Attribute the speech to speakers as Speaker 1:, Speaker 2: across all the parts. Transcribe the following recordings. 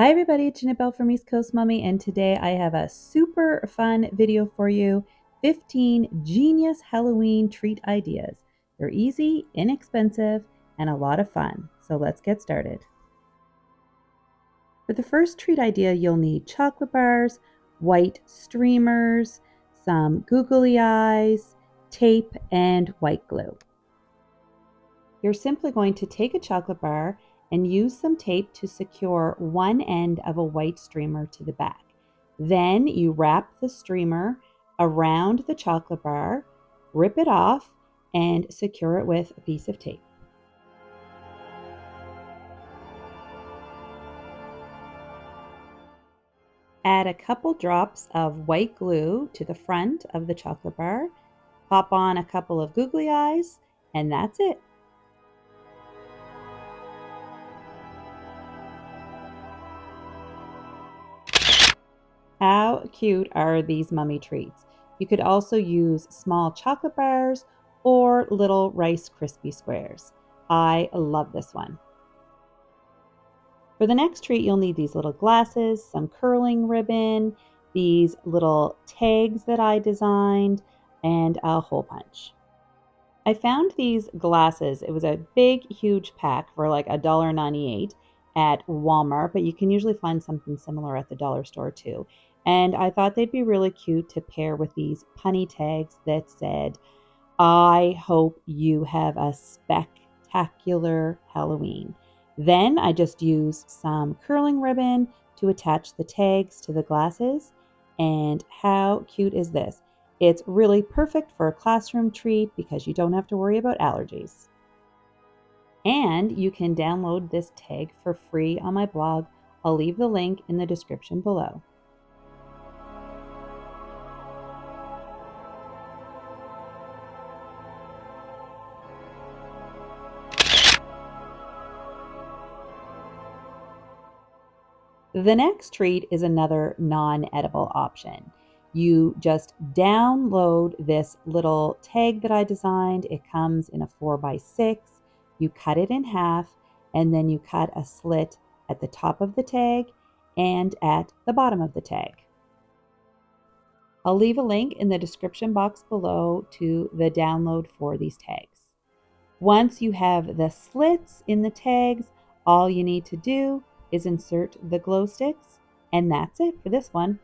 Speaker 1: Hi everybody, it's Jeanette Bell from East Coast Mommy, and today I have a super fun video for you. 15 genius Halloween treat ideas. They're easy, inexpensive, and a lot of fun. So let's get started. For the first treat idea, you'll need chocolate bars, white streamers, some googly eyes, tape, and white glue. You're simply going to take a chocolate bar and use some tape to secure one end of a white streamer to the back. Then you wrap the streamer around the chocolate bar, rip it off, and secure it with a piece of tape. Add a couple drops of white glue to the front of the chocolate bar, pop on a couple of googly eyes, and that's it. How cute are these mummy treats? You could also use small chocolate bars or little Rice Krispie squares. I love this one. For the next treat, you'll need these little glasses, some curling ribbon, these little tags that I designed, and a hole punch. I found these glasses. It was a big, huge pack for like $1.98 at Walmart, but you can usually find something similar at the dollar store too. And I thought they'd be really cute to pair with these punny tags that said, I hope you have a spectacular Halloween. Then I just used some curling ribbon to attach the tags to the glasses. And how cute is this? It's really perfect for a classroom treat because you don't have to worry about allergies. And you can download this tag for free on my blog. I'll leave the link in the description below. The next treat is another non-edible option. You just download this little tag that I designed. It comes in a 4x6. You cut it in half, and then you cut a slit at the top of the tag and at the bottom of the tag. I'll leave a link in the description box below to the download for these tags. Once you have the slits in the tags, all you need to do is insert the glow sticks, and that's it for this one.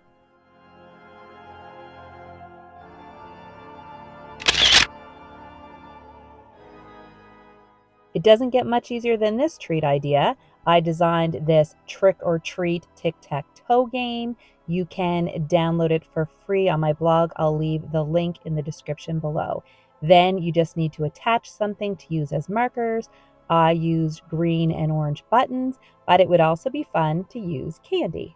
Speaker 1: It doesn't get much easier than this treat idea. I designed this trick or treat tic-tac-toe game. You can download it for free on my blog. I'll leave the link in the description below. Then you just need to attach something to use as markers. I used green and orange buttons, but it would also be fun to use candy.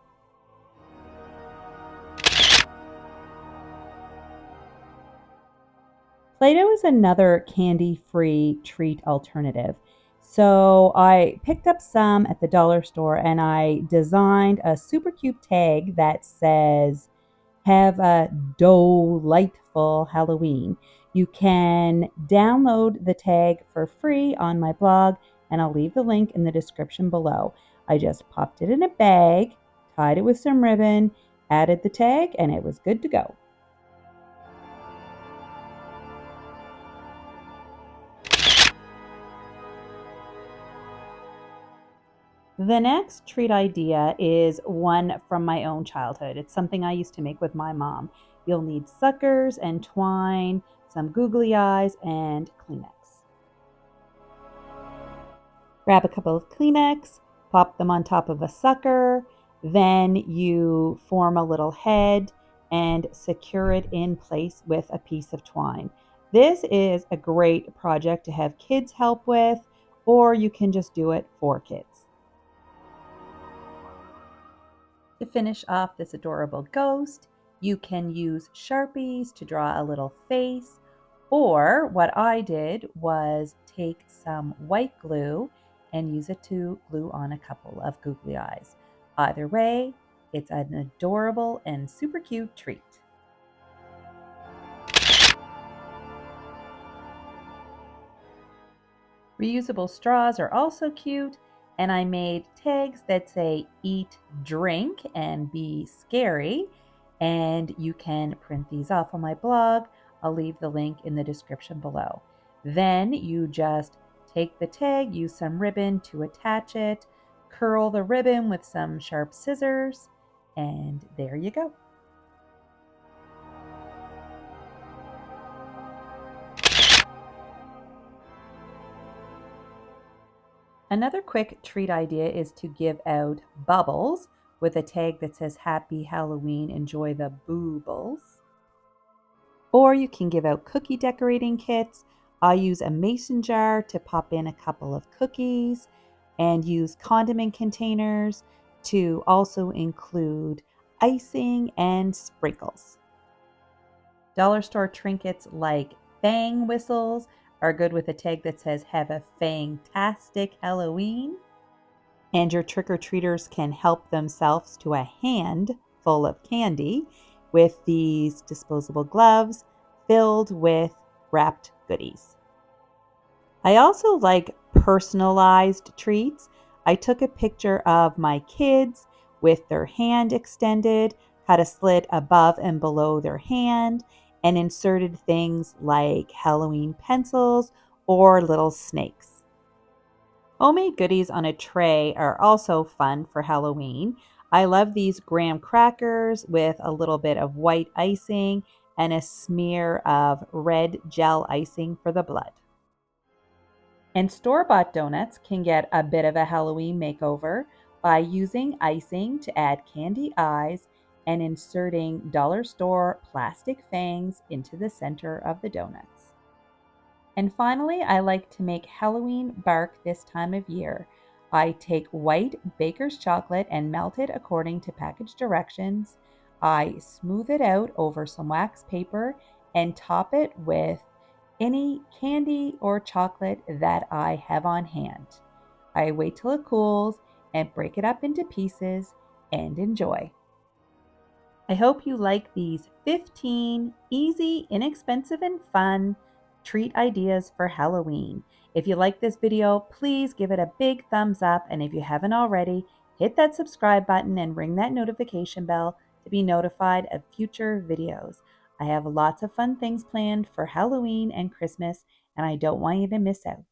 Speaker 1: Play-Doh is another candy-free treat alternative. So I picked up some at the dollar store and I designed a super cute tag that says, have a delightful Halloween. You can download the tag for free on my blog, and I'll leave the link in the description below. I just popped it in a bag, tied it with some ribbon, added the tag, and it was good to go. The next treat idea is one from my own childhood. It's something I used to make with my mom. You'll need suckers and twine, some googly eyes, and Kleenex. Grab a couple of Kleenex, pop them on top of a sucker, then you form a little head and secure it in place with a piece of twine. This is a great project to have kids help with, or you can just do it for kids. To finish off this adorable ghost, you can use Sharpies to draw a little face, or what I did was take some white glue and use it to glue on a couple of googly eyes. Either way, it's an adorable and super cute treat. Reusable straws are also cute, and I made tags that say eat, drink, and be scary. And you can print these off on my blog. I'll leave the link in the description below. Then you just take the tag, use some ribbon to attach it, curl the ribbon with some sharp scissors, and there you go. Another quick treat idea is to give out bubbles with a tag that says Happy Halloween, enjoy the boobles. Or you can give out cookie decorating kits. I use a mason jar to pop in a couple of cookies and use condiment containers to also include icing and sprinkles. Dollar store trinkets like fang whistles are good with a tag that says have a fang-tastic Halloween. And your trick-or-treaters can help themselves to a hand full of candy with these disposable gloves filled with wrapped goodies. I also like personalized treats. I took a picture of my kids with their hand extended, cut a slit above and below their hand, and inserted things like Halloween pencils or little snakes. Homemade goodies on a tray are also fun for Halloween. I love these graham crackers with a little bit of white icing and a smear of red gel icing for the blood. And store-bought donuts can get a bit of a Halloween makeover by using icing to add candy eyes and inserting dollar store plastic fangs into the center of the donuts. And finally, I like to make Halloween bark this time of year. I take white baker's chocolate and melt it according to package directions. I smooth it out over some wax paper and top it with any candy or chocolate that I have on hand. I wait till it cools and break it up into pieces and enjoy. I hope you like these 15 easy, inexpensive, and fun treat ideas for Halloween. If you like this video, please give it a big thumbs up. And if you haven't already, hit that subscribe button and ring that notification bell to be notified of future videos. I have lots of fun things planned for Halloween and Christmas, and I don't want you to miss out.